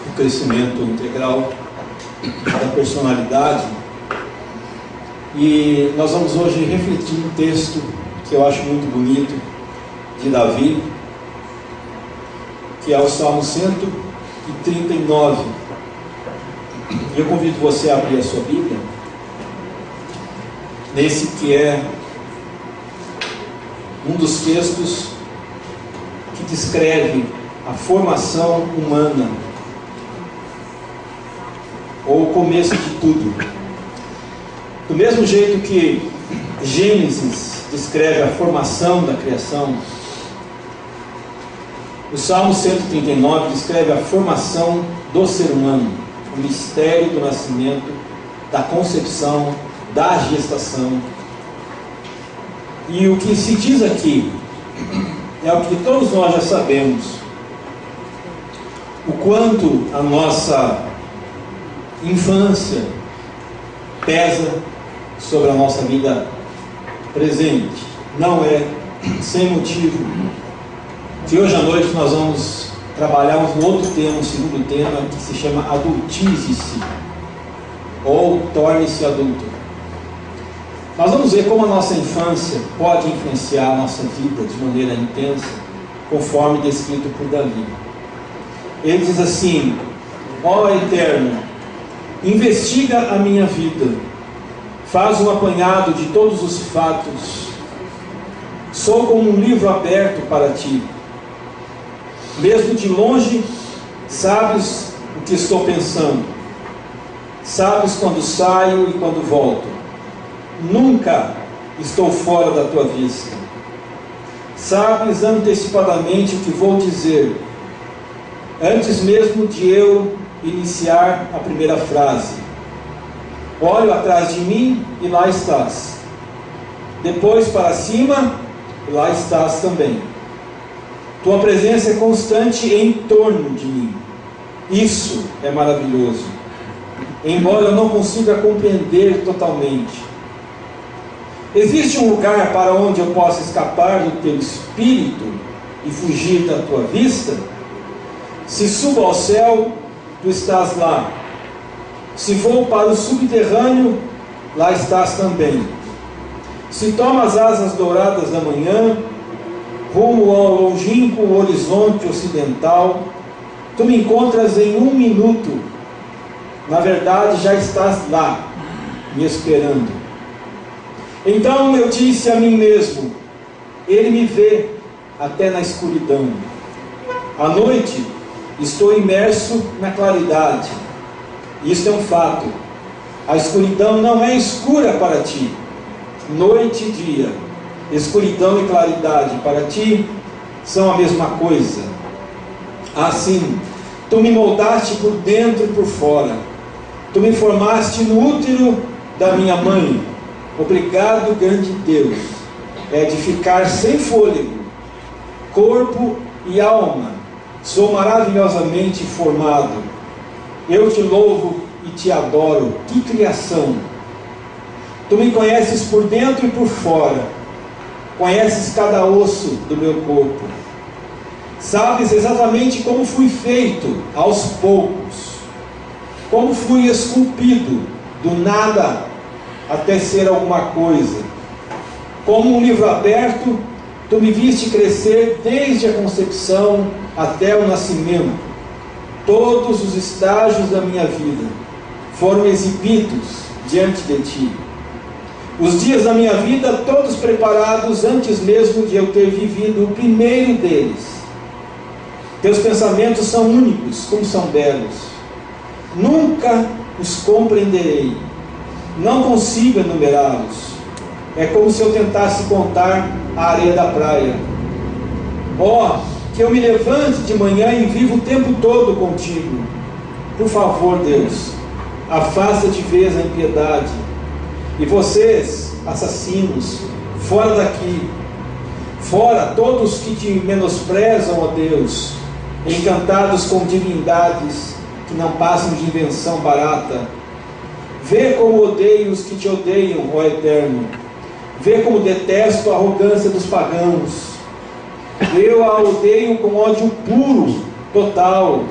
do crescimento integral da personalidade. E nós vamos hoje refletir um texto que eu acho muito bonito, de Davi, que é o Salmo 139. E eu convido você a abrir a sua Bíblia, nesse que é um dos textos que descreve a formação humana, ou o começo de tudo. Do mesmo jeito que Gênesis descreve a formação da criação, o Salmo 139 descreve a formação do ser humano, o mistério do nascimento, da concepção, da gestação. E o que se diz aqui é o que todos nós já sabemos: o quanto a nossa infância pesa sobre a nossa vida presente. Não é sem motivo que hoje à noite nós vamos trabalhar um outro tema, um segundo tema, que se chama adultize-se, ou torne-se adulto. Nós vamos ver como a nossa infância pode influenciar a nossa vida de maneira intensa, conforme descrito por Davi. Ele diz assim: ó Eterno, investiga a minha vida, faz um apanhado de todos os fatos. Sou como um livro aberto para ti. Mesmo de longe, sabes o que estou pensando. Sabes quando saio e quando volto. Nunca estou fora da tua vista. Sabes antecipadamente o que vou dizer, antes mesmo de eu iniciar a primeira frase. Olho atrás de mim e lá estás. Depois para cima e lá estás também. Tua presença é constante em torno de mim. Isso é maravilhoso, embora eu não consiga compreender totalmente. Existe um lugar para onde eu possa escapar do teu espírito e fugir da tua vista? Se subo ao céu, tu estás lá. Se vou para o subterrâneo, lá estás também. Se tomo as asas douradas da manhã, rumo ao longínquo horizonte ocidental, tu me encontras em 1 minuto. Na verdade, já estás lá, me esperando. Então eu disse a mim mesmo: ele me vê até na escuridão. À noite, estou imerso na claridade. Isto é um fato. A escuridão não é escura para ti. Noite e dia, escuridão e claridade para ti são a mesma coisa. Assim, tu me moldaste por dentro e por fora. Tu me formaste no útero da minha mãe. Obrigado, grande Deus. É de ficar sem fôlego, corpo e alma. Sou maravilhosamente formado. Eu te louvo e te adoro. Que criação! Tu me conheces por dentro e por fora. Conheces cada osso do meu corpo. Sabes exatamente como fui feito aos poucos. Como fui esculpido do nada até ser alguma coisa. Como um livro aberto, tu me viste crescer desde a concepção até o nascimento. Todos os estágios da minha vida foram exibidos diante de ti. Os dias da minha vida todos preparados antes mesmo de eu ter vivido o primeiro deles. Teus pensamentos são únicos, como são belos. Nunca os compreenderei. Não consigo enumerá-los. É como se eu tentasse contar a areia da praia. Ó, que eu me levante de manhã e viva o tempo todo contigo. Por favor, Deus, afasta de vez a impiedade. E vocês, assassinos, fora daqui. Fora todos que te menosprezam, ó Deus, encantados com divindades que não passam de invenção barata. Vê como odeio os que te odeiam, ó Eterno. Vê como detesto a arrogância dos pagãos. Eu a odeio com ódio puro, total.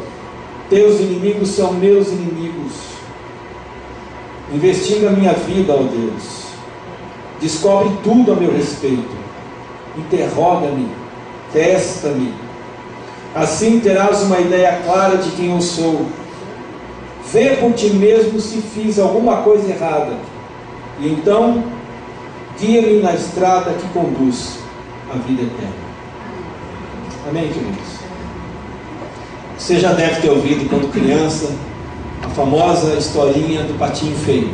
Teus inimigos são meus inimigos. Investiga a minha vida, ó Deus. Descobre tudo a meu respeito. Interroga-me, testa-me. Assim terás uma ideia clara de quem eu sou. Vê por ti mesmo se fiz alguma coisa errada. E então, guia-me na estrada que conduz à vida eterna. Amém, queridos? Você já deve ter ouvido, quando criança, a famosa historinha do patinho feio.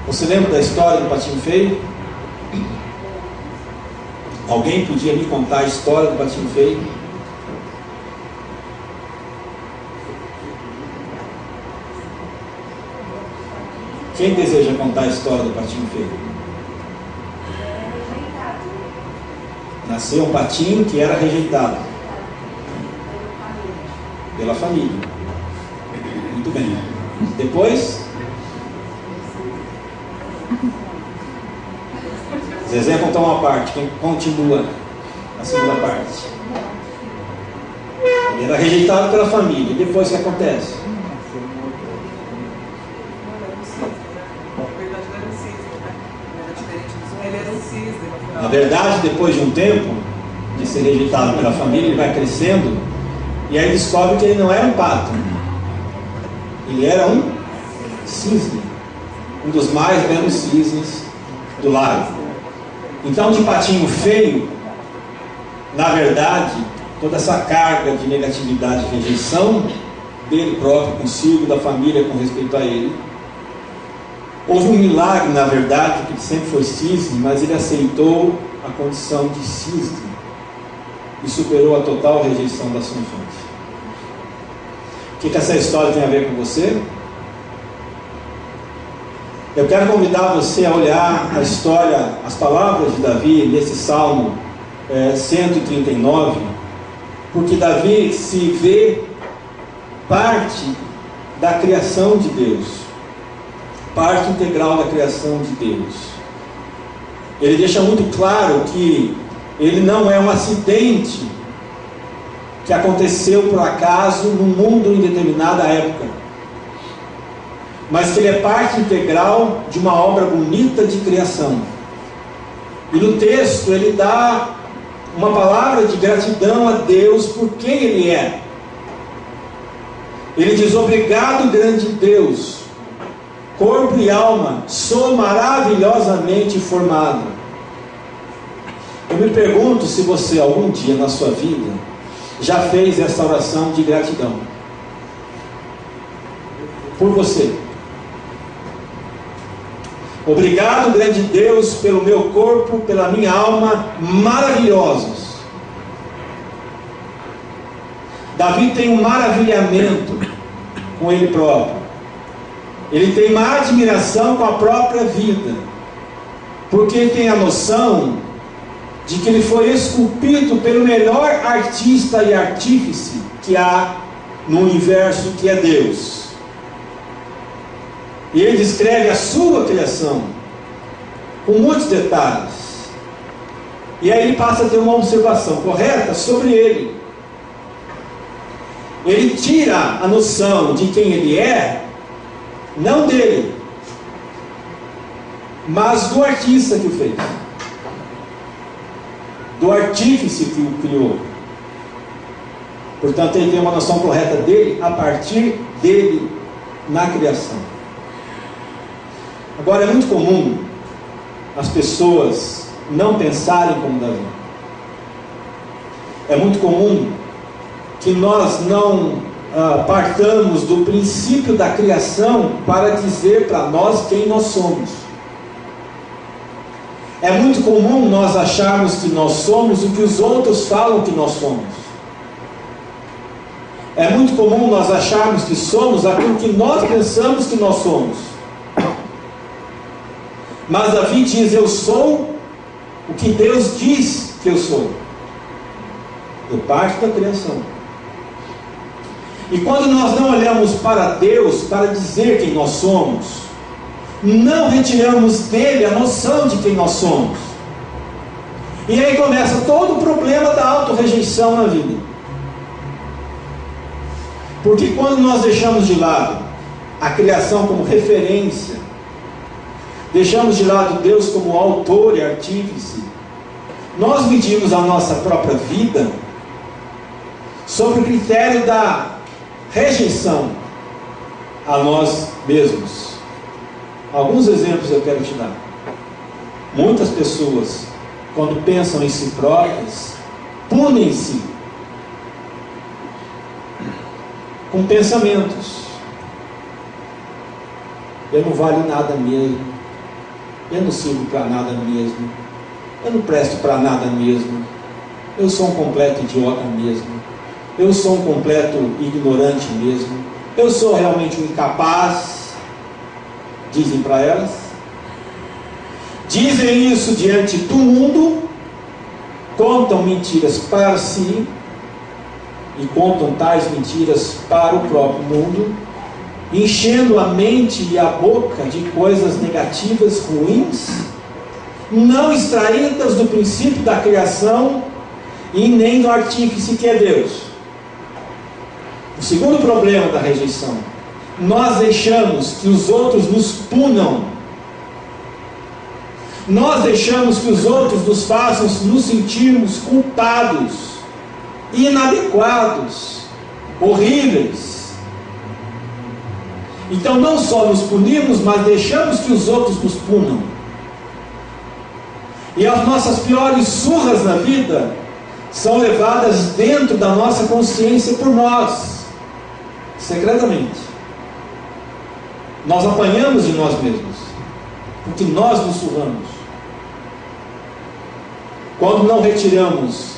Você lembra da história do patinho feio? Alguém podia me contar a história do patinho feio? Quem deseja contar a história do patinho feio? Nasceu um patinho que era rejeitado pela família. Muito bem. Depois, Zezé contou uma parte. Quem continua a segunda parte? Ele era rejeitado pela família. E depois o que acontece? Na verdade, depois de um tempo de ser rejeitado pela família, ele vai crescendo e aí descobre que ele não era um pato, ele era um cisne, um dos mais belos cisnes do lago. Então, de patinho feio, na verdade, toda essa carga de negatividade e rejeição dele próprio consigo, da família com respeito a ele, houve um milagre, na verdade, que ele sempre foi cisne, mas ele aceitou a condição de cisne e superou a total rejeição da sua infância. O que essa história tem a ver com você? Eu quero convidar você a olhar a história, as palavras de Davi nesse Salmo 139, porque Davi se vê parte da criação de Deus, parte integral da criação de Deus. Ele deixa muito claro que ele não é um acidente que aconteceu por acaso no mundo em determinada época, mas que ele é parte integral de uma obra bonita de criação. E no texto ele dá uma palavra de gratidão a Deus por quem ele é. Ele diz: obrigado, grande Deus, corpo e alma sou maravilhosamente formado. Eu me pergunto se você algum dia na sua vida já fez essa oração de gratidão por você. Obrigado, grande Deus, pelo meu corpo, pela minha alma maravilhosos. Davi tem um maravilhamento com ele próprio. Ele tem uma admiração com a própria vida, porque ele tem a noção de que ele foi esculpido pelo melhor artista e artífice que há no universo, que é Deus. E ele descreve a sua criação com muitos detalhes. E aí ele passa a ter uma observação correta sobre ele. Ele tira a noção de quem ele é, não dele, mas do artista que o fez, do artífice que o criou. Portanto, ele tem uma noção correta dele a partir dele na criação. Agora, é muito comum as pessoas não pensarem como Davi. É muito comum que nós não partamos do princípio da criação para dizer para nós quem nós somos. É muito comum nós acharmos que nós somos o que os outros falam que nós somos. É muito comum nós acharmos que somos aquilo que nós pensamos que nós somos. Mas Davi diz: eu sou o que Deus diz que eu sou. Eu parto da criação. E quando nós não olhamos para Deus para dizer quem nós somos, não retiramos dele a noção de quem nós somos. E aí começa todo o problema da autorrejeição na vida. Porque quando nós deixamos de lado a criação como referência, deixamos de lado Deus como autor e artífice, nós medimos a nossa própria vida sob o critério da rejeição a nós mesmos. Alguns exemplos eu quero te dar. Muitas pessoas, quando pensam em si próprias, punem-se com pensamentos: eu não valho nada mesmo, eu não sirvo para nada mesmo, eu não presto para nada mesmo, eu sou um completo idiota mesmo, eu sou um completo ignorante mesmo, eu sou realmente um incapaz. Dizem para elas, dizem isso diante do mundo, contam mentiras para si e contam tais mentiras para o próprio mundo, enchendo a mente e a boca de coisas negativas, ruins, não extraídas do princípio da criação e nem do artífice que é Deus. O segundo problema da rejeição: nós deixamos que os outros nos punam, nós deixamos que os outros nos façam nos sentirmos culpados, inadequados, horríveis. Então não só nos punimos, mas deixamos que os outros nos punam. E as nossas piores surras na vida são levadas dentro da nossa consciência por nós, secretamente. Nós apanhamos de nós mesmos, porque nós nos surramos. Quando não retiramos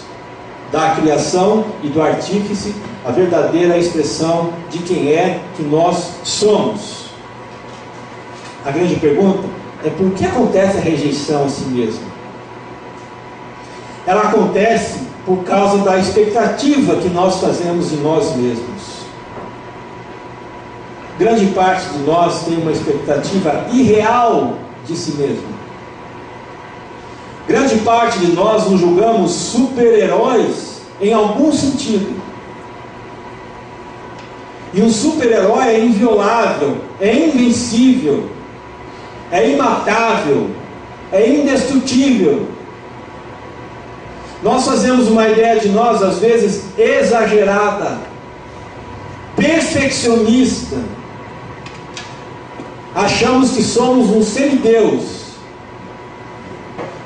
da criação e do artífice a verdadeira expressão de quem é que nós somos. A grande pergunta é: por que acontece a rejeição a si mesmo? Ela acontece por causa da expectativa que nós fazemos de nós mesmos. Grande parte de nós tem uma expectativa irreal de si mesmo. Grande parte de nós nos julgamos super-heróis em algum sentido. E um super-herói é inviolável, é invencível, é imatável, é indestrutível. Nós fazemos uma ideia de nós, às vezes, exagerada, perfeccionista. Achamos que somos um semideus.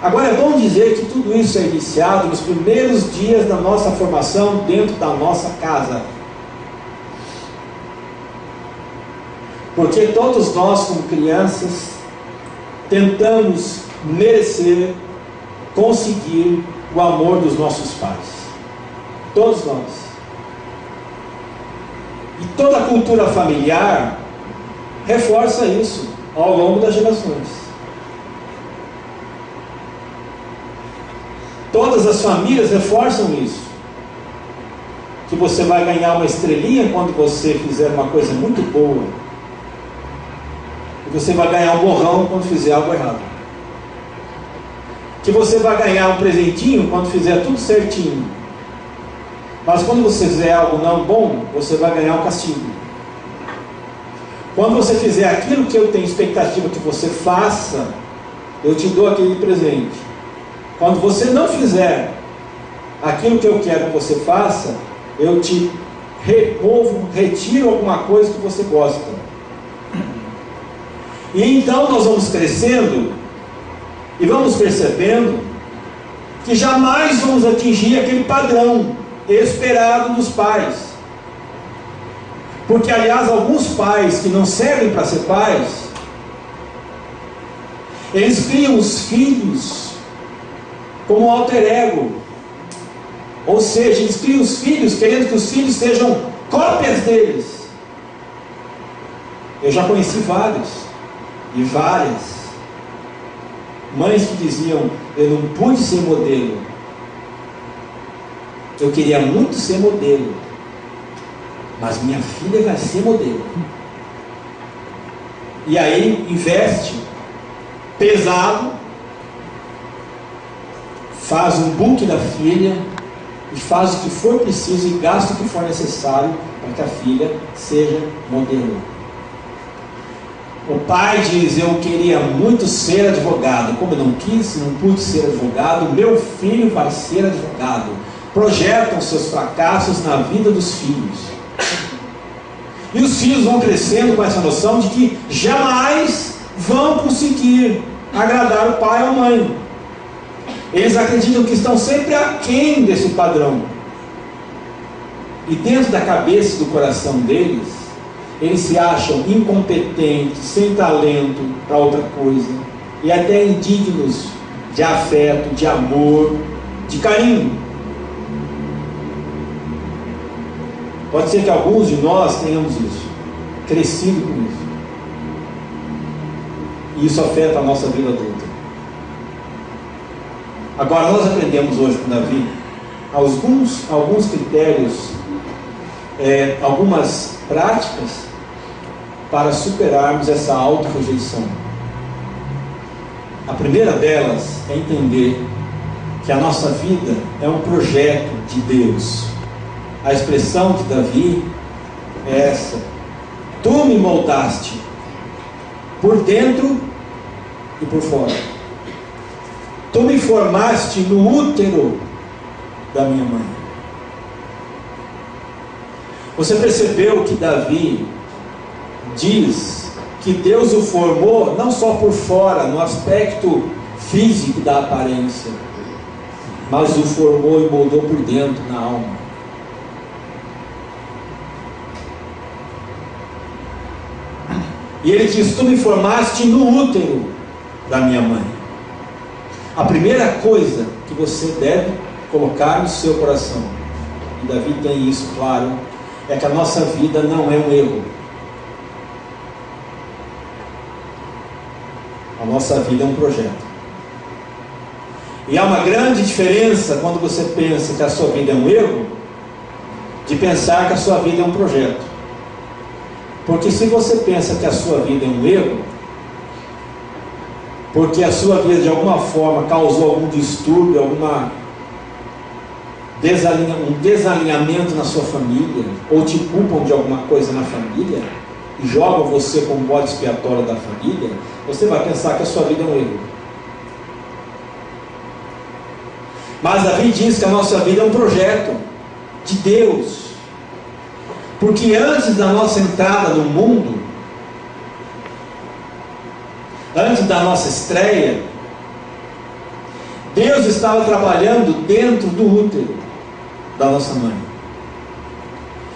Agora é bom dizer que tudo isso é iniciado nos primeiros dias da nossa formação dentro da nossa casa. Porque todos nós, como crianças, tentamos merecer, conseguir o amor dos nossos pais. Todos nós. E toda a cultura familiar reforça isso ao longo das gerações. Todas as famílias reforçam isso. Que você vai ganhar uma estrelinha quando você fizer uma coisa muito boa. E você vai ganhar um borrão quando fizer algo errado. Que você vai ganhar um presentinho quando fizer tudo certinho. Mas quando você fizer algo não bom, você vai ganhar um castigo. Quando você fizer aquilo que eu tenho expectativa que você faça, eu te dou aquele presente. Quando você não fizer aquilo que eu quero que você faça, eu te removo, retiro alguma coisa que você gosta. E então nós vamos crescendo e vamos percebendo que jamais vamos atingir aquele padrão esperado dos pais. Porque, aliás, alguns pais que não servem para ser pais, eles criam os filhos como alter ego. Ou seja, eles criam os filhos querendo que os filhos sejam cópias deles. Eu já conheci vários e várias mães que diziam: eu não pude ser modelo, eu queria muito ser modelo, mas minha filha vai ser modelo. E aí investe pesado, faz um book da filha, e faz o que for preciso e gasta o que for necessário para que a filha seja modelo. O pai diz: eu queria muito ser advogado, como eu não pude ser advogado, meu filho vai ser advogado. Projetam seus fracassos na vida dos filhos. E os filhos vão crescendo com essa noção de que jamais vão conseguir agradar o pai ou a mãe. Eles acreditam que estão sempre aquém desse padrão. E dentro da cabeça e do coração deles, eles se acham incompetentes, sem talento para outra coisa, e até indignos de afeto, de amor, de carinho. Pode ser que alguns de nós tenhamos isso, crescido com isso. E isso afeta a nossa vida adulta. Agora, nós aprendemos hoje com Davi alguns critérios, algumas práticas para superarmos essa auto-rejeição. A primeira delas é entender que a nossa vida é um projeto de Deus. A expressão de Davi é essa: tu me moldaste por dentro e por fora. Tu me formaste no útero da minha mãe. Você percebeu que Davi diz que Deus o formou não só por fora, no aspecto físico da aparência, mas o formou e moldou por dentro, na alma. E ele diz: tu me formaste no útero da minha mãe. A primeira coisa que você deve colocar no seu coração, e Davi tem isso claro, é que a nossa vida não é um erro. A nossa vida é um projeto. E há uma grande diferença quando você pensa que a sua vida é um erro, de pensar que a sua vida é um projeto. Porque se você pensa que a sua vida é um erro, porque a sua vida de alguma forma causou algum distúrbio, um desalinhamento na sua família, ou te culpam de alguma coisa na família, e jogam você como bode expiatório da família, você vai pensar que a sua vida é um erro. Mas Davi diz que a nossa vida é um projeto de Deus. Porque antes da nossa entrada no mundo, antes da nossa estreia, Deus estava trabalhando dentro do útero da nossa mãe.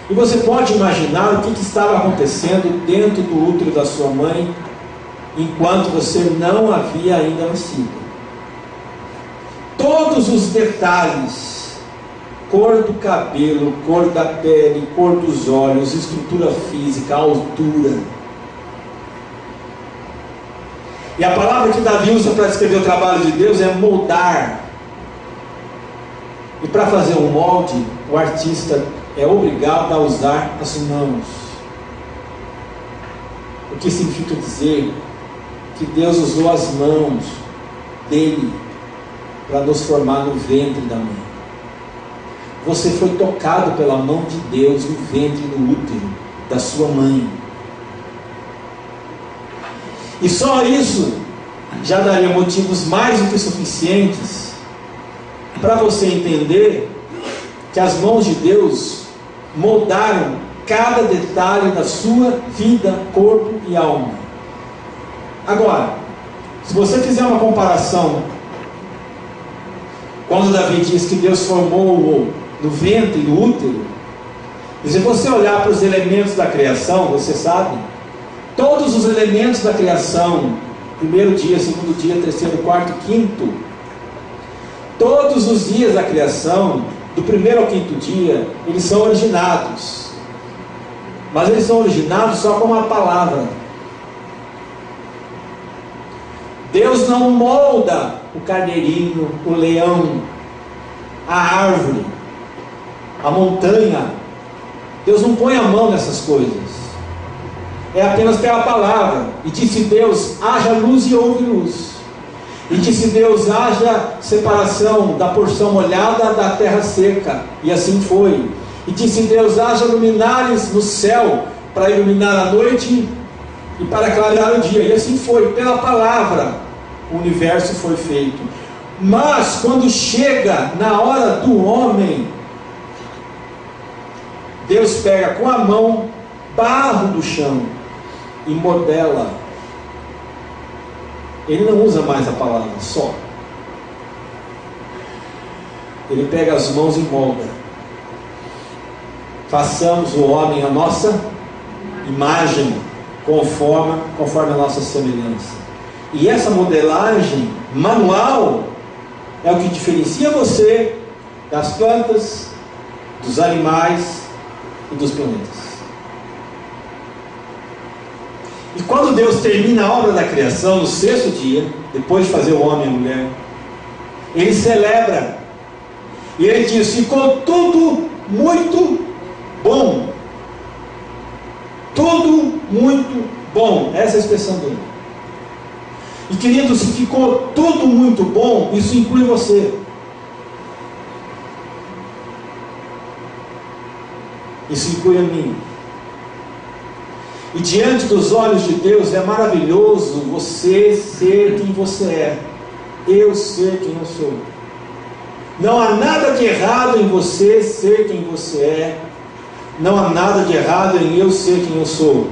E você pode imaginar o que estava acontecendo dentro do útero da sua mãe, enquanto você não havia ainda nascido. Todos os detalhes, cor do cabelo, cor da pele, cor dos olhos, estrutura física, altura. E a palavra que Davi usa para descrever o trabalho de Deus é moldar. E para fazer um molde, o artista é obrigado a usar as mãos. O que significa dizer que Deus usou as mãos dele para nos formar no ventre da mãe. Você foi tocado pela mão de Deus no ventre, no útero da sua mãe. E só isso já daria motivos mais do que suficientes para você entender que as mãos de Deus moldaram cada detalhe da sua vida, corpo e alma. Agora, se você fizer uma comparação, quando Davi diz que Deus formou no ventre e no útero, e se você olhar para os elementos da criação, você sabe, todos os elementos da criação, primeiro dia, segundo dia, terceiro, quarto, quinto, todos os dias da criação, do primeiro ao quinto dia, eles são originados. Mas eles são originados só com uma palavra. Deus não molda o carneirinho, o leão, a árvore, a montanha. Deus não põe a mão nessas coisas. É apenas pela palavra. E disse Deus: haja luz e houve luz. E disse Deus: haja separação da porção molhada da terra seca. E assim foi. E disse Deus: haja luminares no céu, para iluminar a noite e para clarear o dia. E assim foi. Pela palavra o universo foi feito. Mas quando chega na hora do homem, Deus pega com a mão barro do chão e modela. Ele não usa mais a palavra só. Ele pega as mãos e molda. Façamos o homem a nossa imagem, conforme a nossa semelhança. E essa modelagem manual é o que diferencia você das plantas, dos animais e dos planetas. E quando Deus termina a obra da criação, no sexto dia, depois de fazer o homem e a mulher, Ele celebra. E Ele diz: ficou tudo muito bom. Tudo muito bom. Essa é a expressão dele. E queridos, se ficou tudo muito bom, isso inclui você. Isso inclui a mim. E diante dos olhos de Deus é maravilhoso você ser quem você é, eu ser quem eu sou. Não há nada de errado em você ser quem você é. Não há nada de errado em eu ser quem eu sou.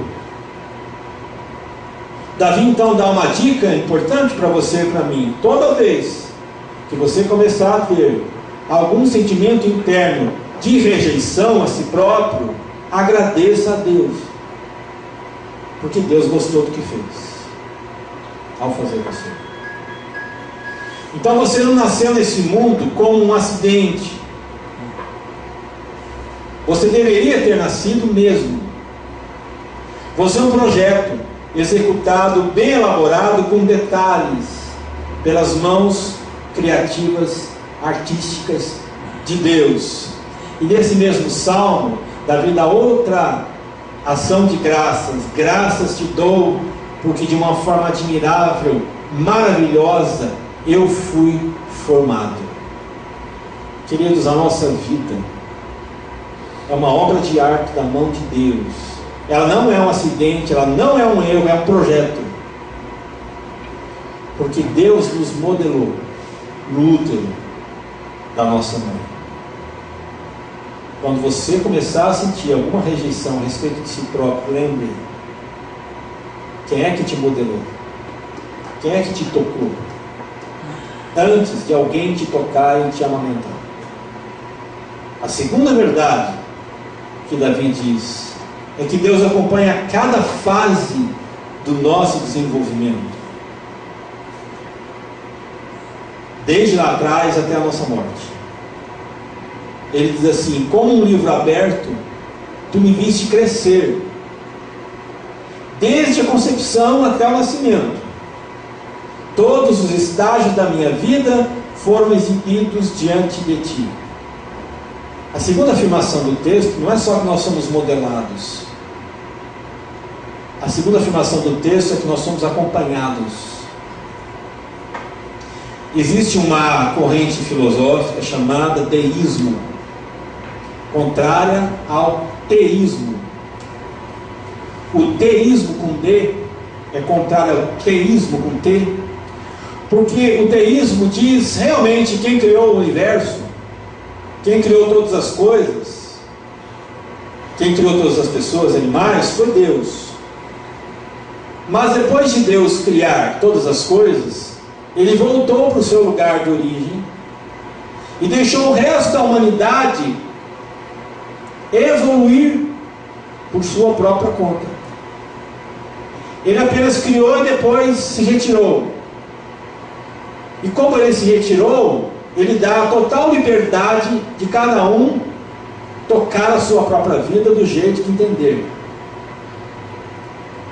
Davi então dá uma dica importante para você e para mim. Toda vez que você começar a ter algum sentimento interno de rejeição a si próprio, agradeça a Deus, porque Deus gostou do que fez ao fazer você. Então você não nasceu nesse mundo como um acidente. Você deveria ter nascido mesmo. Você é um projeto executado, bem elaborado, com detalhes, pelas mãos criativas, artísticas de Deus. E nesse mesmo salmo, Davi dá outra ação de graças. Graças te dou, porque de uma forma admirável, maravilhosa, eu fui formado. Queridos, a nossa vida é uma obra de arte da mão de Deus. Ela não é um acidente, ela não é um erro, é um projeto. Porque Deus nos modelou no útero da nossa mãe. Quando você começar a sentir alguma rejeição a respeito de si próprio, lembre: quem é que te modelou? Quem é que te tocou? Antes de alguém te tocar e te amamentar. A segunda verdade que Davi diz é que Deus acompanha cada fase do nosso desenvolvimento, desde lá atrás até a nossa morte. Ele diz assim: como um livro aberto, tu me viste crescer, desde a concepção até o nascimento. Todos os estágios da minha vida foram exibidos diante de ti. A segunda afirmação do texto não é só que nós somos modelados. A segunda afirmação do texto é que nós somos acompanhados. Existe uma corrente filosófica chamada deísmo, contrária ao teísmo. O teísmo com D é contrário ao teísmo com T, porque o teísmo diz realmente quem criou o universo, quem criou todas as coisas, quem criou todas as pessoas, animais, foi Deus. Mas depois de Deus criar todas as coisas, Ele voltou para o seu lugar de origem e deixou o resto da humanidade evoluir por sua própria conta. Ele apenas criou e depois se retirou. E como Ele se retirou, Ele dá a total liberdade de cada um tocar a sua própria vida do jeito que entender,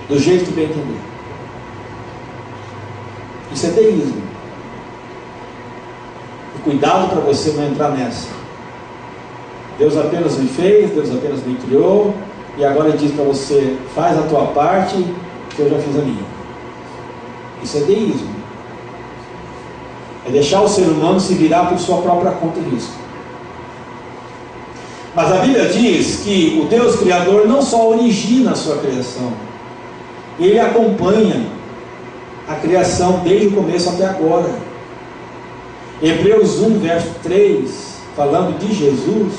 do jeito que bem entender. Isso é deísmo. E cuidado para você não entrar nessa. Deus apenas me fez, Deus apenas me criou, e agora Ele diz para você: faz a tua parte, que eu já fiz a minha. Isso é deísmo. É deixar o ser humano se virar por sua própria conta e risco. Mas a Bíblia diz que o Deus Criador não só origina a sua criação, Ele acompanha a criação desde o começo até agora. Hebreus 1, verso 3, falando de Jesus,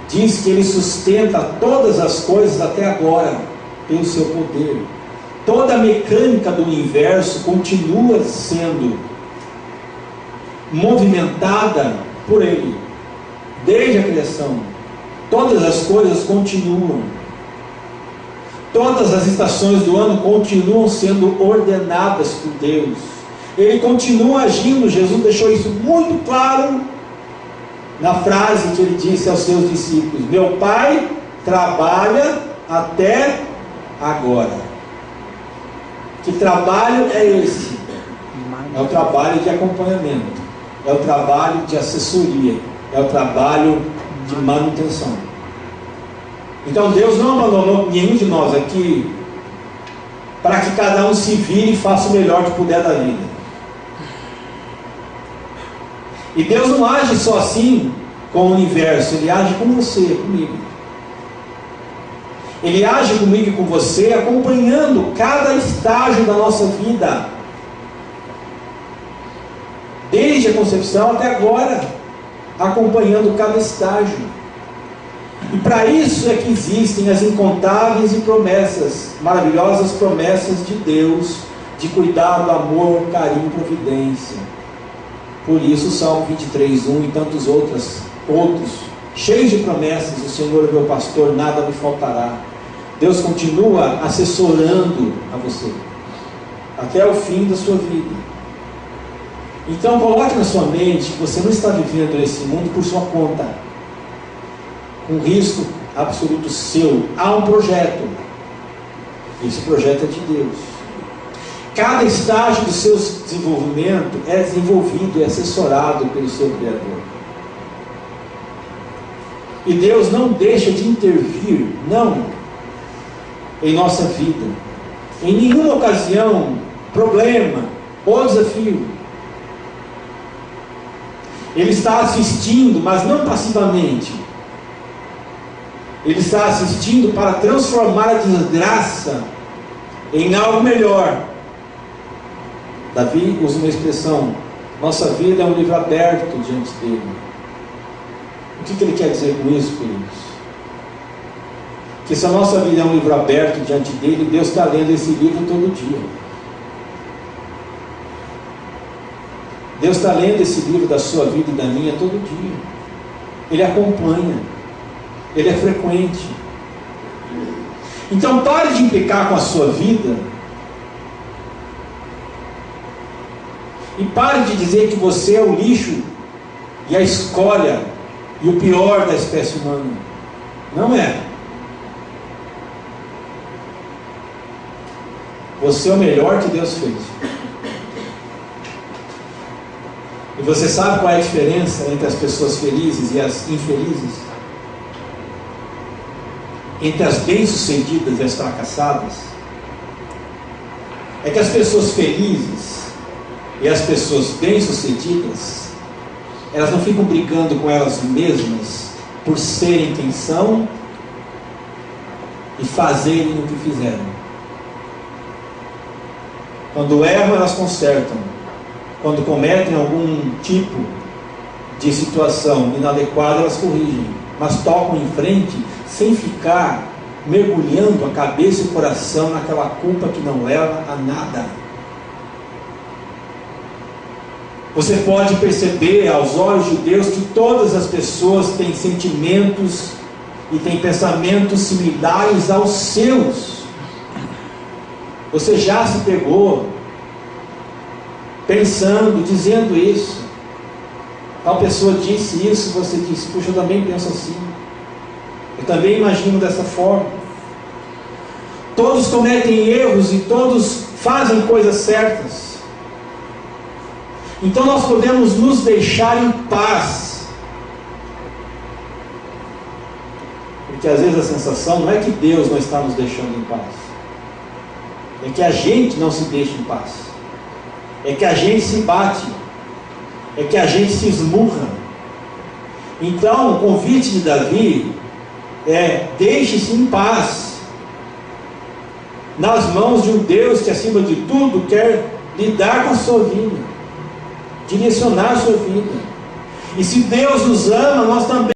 diz que Ele sustenta todas as coisas até agora pelo seu poder. Toda a mecânica do universo continua sendo movimentada por Ele, desde a criação. Todas as coisas continuam. Todas as estações do ano continuam sendo ordenadas por Deus. Ele continua agindo. Jesus deixou isso muito claro na frase que Ele disse aos seus discípulos: meu Pai trabalha até agora. Que trabalho é esse? É o trabalho de acompanhamento, é o trabalho de assessoria, é o trabalho de manutenção. Então Deus não abandonou nenhum de nós aqui para que cada um se vire e faça o melhor que puder da vida. E Deus não age só assim com o universo, Ele age com você, comigo. Ele age comigo e com você, acompanhando cada estágio da nossa vida, desde a concepção até agora, acompanhando cada estágio. E para isso é que existem as incontáveis e promessas, maravilhosas promessas de Deus, de cuidado, amor, carinho, providência. Por isso o Salmo 23, 1 e tantos outros, cheios de promessas: o Senhor é meu pastor, nada me faltará. Deus continua assessorando a você, até o fim da sua vida. Então coloque na sua mente que você não está vivendo esse mundo por sua conta, com risco absoluto seu. Há um projeto. Esse projeto é de Deus. Cada estágio do seu desenvolvimento é desenvolvido e assessorado pelo seu Criador. E Deus não deixa de intervir, não, em nossa vida. Em nenhuma ocasião, problema ou desafio. Ele está assistindo, mas não passivamente. Ele está assistindo para transformar a desgraça em algo melhor. Davi usa uma expressão: nossa vida é um livro aberto diante dele. O que ele quer dizer com isso, queridos? Que se a nossa vida é um livro aberto diante dele, Deus está lendo esse livro todo dia. Deus está lendo esse livro da sua vida e da minha todo dia. Ele acompanha. Ele é frequente. Então pare de implicar com a sua vida. E pare de dizer que você é o lixo e a escória e o pior da espécie humana. Não é. Você é o melhor que Deus fez. E você sabe qual é a diferença entre as pessoas felizes e as infelizes? Entre as bem-sucedidas e as fracassadas? É que as pessoas felizes e as pessoas bem-sucedidas, elas não ficam brigando com elas mesmas por serem quem são e fazerem o que fizeram. Quando erram, elas consertam. Quando cometem algum tipo de situação inadequada, elas corrigem. Mas tocam em frente sem ficar mergulhando a cabeça e o coração naquela culpa que não leva a nada. Você pode perceber aos olhos de Deus que todas as pessoas têm sentimentos e têm pensamentos similares aos seus. Você já se pegou pensando, dizendo isso? Tal pessoa disse isso, você disse: puxa, eu também penso assim, eu também imagino dessa forma. Todos cometem erros e todos fazem coisas certas. Então nós podemos nos deixar em paz, porque às vezes a sensação não é que Deus não está nos deixando em paz, é que a gente não se deixa em paz. é que a gente se bate, é que a gente se esmurra. Então o convite de Davi é: deixe-se em paz, nas mãos de um Deus que acima de tudo quer lidar com a sua vida, direcionar a sua vida. E se Deus nos ama, nós também